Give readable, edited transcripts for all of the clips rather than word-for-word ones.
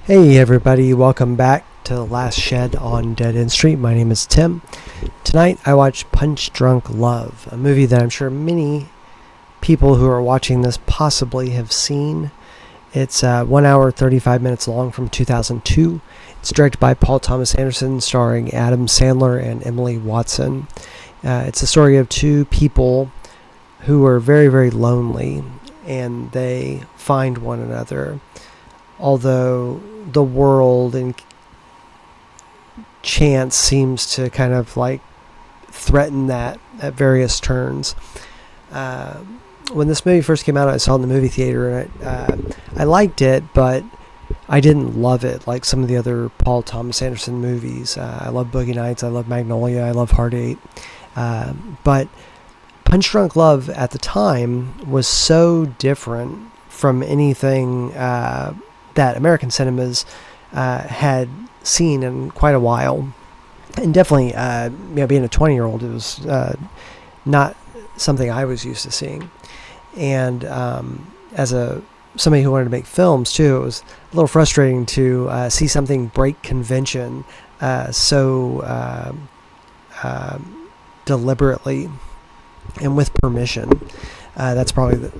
Hey everybody, welcome back to The Last Shed on Dead End Street. My name is Tim. Tonight I watched Punch Drunk Love, a movie that I'm sure many people who are watching this possibly have seen. It's 1 hour 35 minutes long from 2002. It's directed by Paul Thomas Anderson, starring Adam Sandler and Emily Watson. It's the story of two people who are very, very lonely, and they find one another. Although the world and chance seems to kind of like threaten that at various turns. When this movie first came out, I saw it in the movie theater, and I liked it, but I didn't love it like some of the other Paul Thomas Anderson movies. I love Boogie Nights, I love Magnolia, I love Heart 8. But Punch Drunk Love at the time was so different from anything that American cinemas had seen in quite a while. And definitely, being a 20-year-old, it was not something I was used to seeing. And as somebody who wanted to make films too, it was a little frustrating to see something break convention so deliberately and with permission. That's probably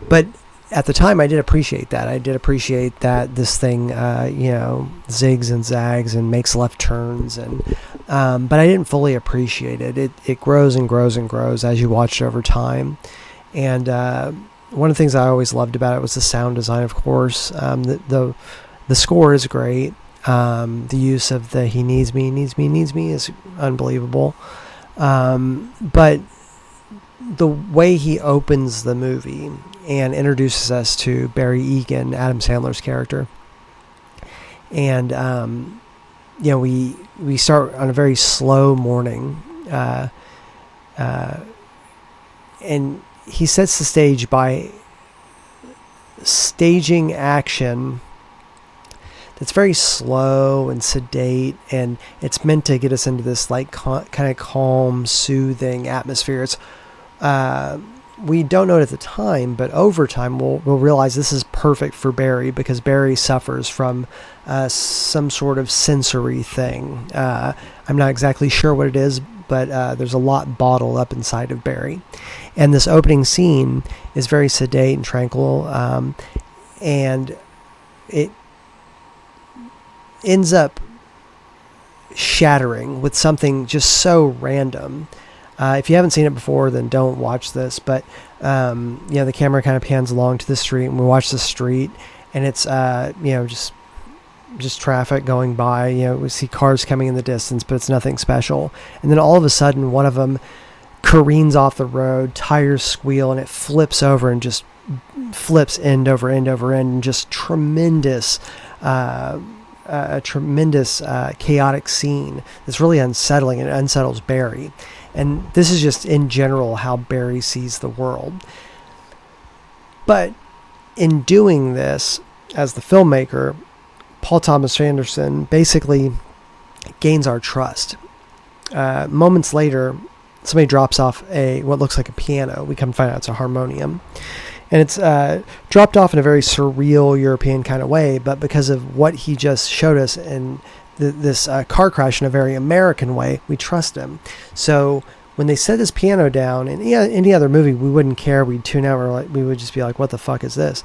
but at the time I did appreciate that. I did appreciate that this thing, zigs and zags and makes left turns, and but I didn't fully appreciate it. It grows and grows and grows as you watch it over time. And one of the things I always loved about it was the sound design, of course. The score is great. The use of the "he needs me, needs me, needs me" is unbelievable. But the way he opens the movie and introduces us to Barry Egan, Adam Sandler's character, and we start on a very slow morning, and he sets the stage by staging action that's very slow and sedate, and it's meant to get us into this like kind of calm, soothing atmosphere. It's we don't know it at the time, but over time we'll realize this is perfect for Barry, because Barry suffers from some sort of sensory thing. I'm not exactly sure what it is, but there's a lot bottled up inside of Barry. And this opening scene is very sedate and tranquil, and it ends up shattering with something just so random. If you haven't seen it before, then don't watch this. But the camera kind of pans along to the street, and we watch the street, and it's just traffic going by. We see cars coming in the distance, but it's nothing special. And then all of a sudden, one of them careens off the road, tires squeal, and it flips over and just flips end over end over end, and just tremendous. A tremendous chaotic scene that's really unsettling, and it unsettles Barry. And this is just in general how Barry sees the world. But in doing this, as the filmmaker, Paul Thomas Anderson basically gains our trust. Moments later, somebody drops off what looks like a piano. We come to find out it's a harmonium. And it's dropped off in a very surreal European kind of way, but because of what he just showed us in this car crash in a very American way, we trust him. So when they set this piano down, in any other movie, we wouldn't care. We'd tune out. We would just be like, what the fuck is this?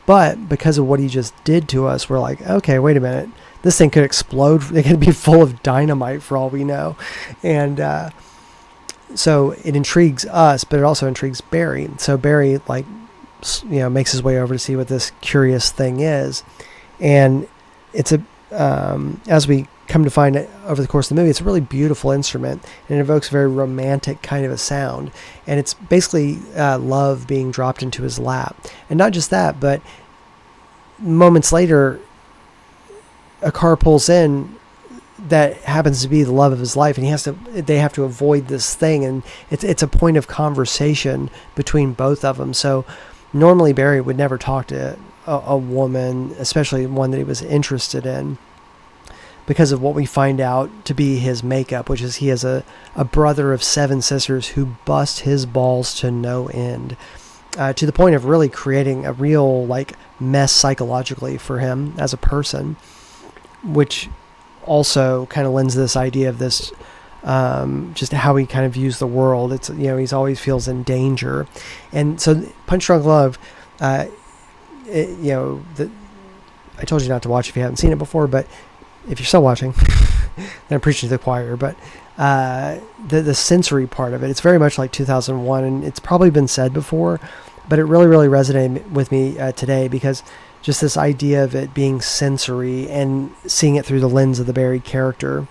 But because of what he just did to us, we're like, okay, wait a minute. This thing could explode. It could be full of dynamite for all we know. And so it intrigues us, but it also intrigues Barry. So Barry, makes his way over to see what this curious thing is. And it's as we come to find it over the course of the movie, it's a really beautiful instrument, and it evokes a very romantic kind of a sound. And it's basically love being dropped into his lap. And not just that, but moments later, a car pulls in that happens to be the love of his life, and they have to avoid this thing, and it's a point of conversation between both of them. So normally Barry would never talk to a woman, especially one that he was interested in, because of what we find out to be his makeup, which is he has a brother of 7 sisters who bust his balls to no end. to the point of really creating a real like mess psychologically for him as a person, which also kind of lends this idea of this just how he kind of views the world. It's, you know, he's always feels in danger. And so Punch Drunk Love, you know, I told you not to watch if you haven't seen it before, but if you're still watching, then I'm preaching to the choir. But the sensory part of it, it's very much like 2001, and it's probably been said before, but it really, really resonated with me today, because just this idea of it being sensory and seeing it through the lens of the Barry character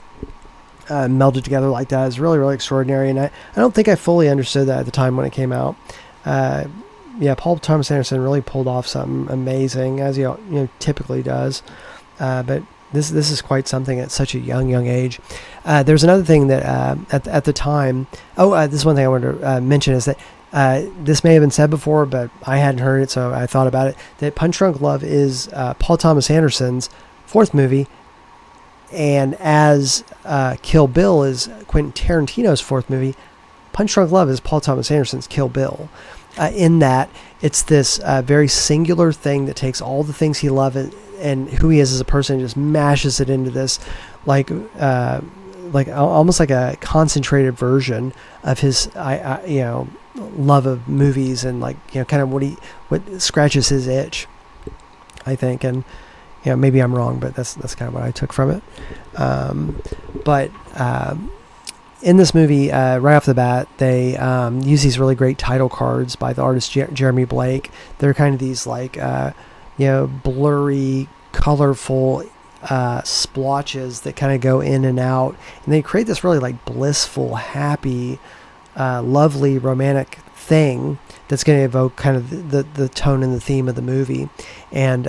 melded together like that is really, really extraordinary. And I don't think I fully understood that at the time when it came out. Yeah, Paul Thomas Anderson really pulled off something amazing, as he typically does. But this is quite something at such a young age. There's another thing that at the time. This is one thing I wanted to mention, is that this may have been said before, but I hadn't heard it, so I thought about it. That Punch Drunk Love is Paul Thomas Anderson's fourth movie, and as Kill Bill is Quentin Tarantino's fourth movie, Punch Drunk Love is Paul Thomas Anderson's Kill Bill. In that it's this very singular thing that takes all the things he loves and who he is as a person and just mashes it into this like almost like a concentrated version of his love of movies, and like, you know, kind of what scratches his itch, I think. And you know, maybe I'm wrong, but that's kind of what I took from it. But in this movie, right off the bat, they use these really great title cards by the artist Jeremy Blake. They're kind of these like, blurry, colorful splotches that kind of go in and out. And they create this really like blissful, happy, lovely, romantic thing that's going to evoke kind of the tone and the theme of the movie. And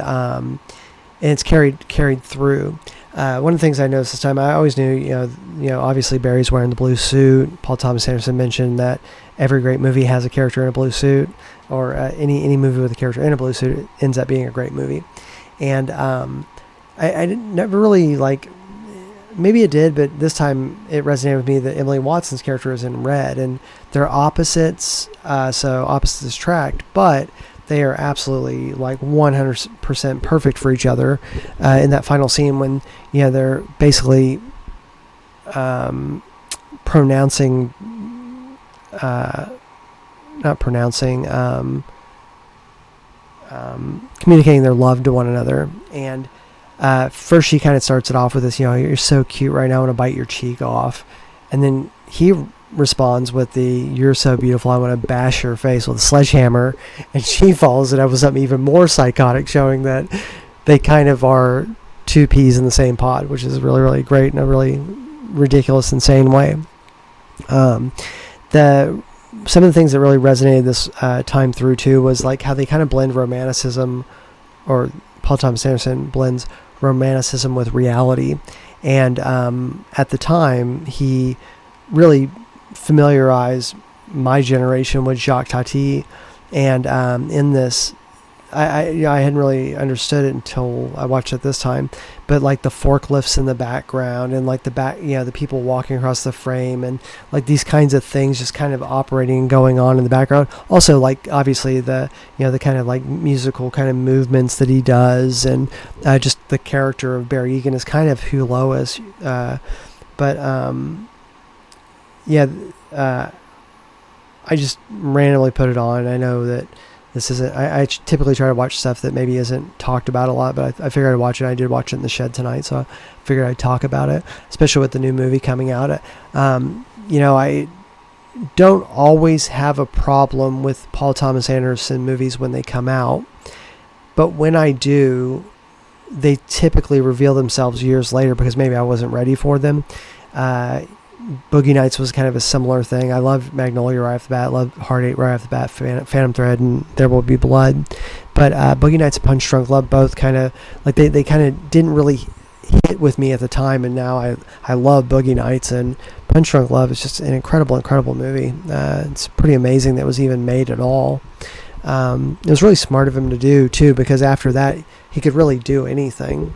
it's carried through. One of the things I noticed this time, I always knew, you know, obviously Barry's wearing the blue suit. Paul Thomas Anderson mentioned that every great movie has a character in a blue suit, or any movie with a character in a blue suit ends up being a great movie. And I never really like, maybe it did, but this time it resonated with me that Emily Watson's character is in red, and they're opposites, so opposites attract, but they are absolutely like 100% perfect for each other. In that final scene when, you know, they're basically communicating their love to one another. And first she kind of starts it off with this, you know, you're so cute right now, I want to bite your cheek off. And then he responds with the, you're so beautiful, I want to bash your face with a sledgehammer. And she follows it up with something even more psychotic, showing that they kind of are two peas in the same pod, which is really, really great in a really ridiculous, insane way. Some of the things that really resonated this time through too was like how they kind of blend romanticism, or Paul Thomas Anderson blends romanticism with reality. And at the time, he really familiarized my generation with Jacques Tati, and in this, I hadn't really understood it until I watched it this time, but like the forklifts in the background, and like the people walking across the frame, and like these kinds of things just kind of operating and going on in the background. Also, like obviously the kind of like musical kind of movements that he does, and just the character of Barry Egan is kind of who Lois, I just randomly put it on. I know that this isn't, I typically try to watch stuff that maybe isn't talked about a lot, but I figured I'd watch it. I did watch it in the shed tonight, so I figured I'd talk about it, especially with the new movie coming out. I don't always have a problem with Paul Thomas Anderson movies when they come out, but when I do, they typically reveal themselves years later because maybe I wasn't ready for them. Boogie Nights was kind of a similar thing. I loved Magnolia right off the bat. I loved Heart 8 right off the bat, Phantom Thread, and There Will Be Blood. But Boogie Nights and Punch Drunk Love both kind of, like, they kind of didn't really hit with me at the time, and now I love Boogie Nights, and Punch Drunk Love is just an incredible, incredible movie. It's pretty amazing that it was even made at all. It was really smart of him to do, too, because after that, he could really do anything.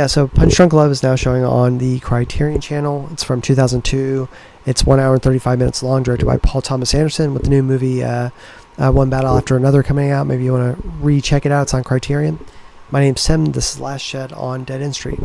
So Punch Drunk Love is now showing on the Criterion Channel. It's from 2002, It's 1 hour and 35 minutes long, directed by Paul Thomas Anderson, with the new movie One Battle After Another coming out. Maybe you want to recheck it out. It's on Criterion. My name's Tim. This is Last Shed on Dead End Street.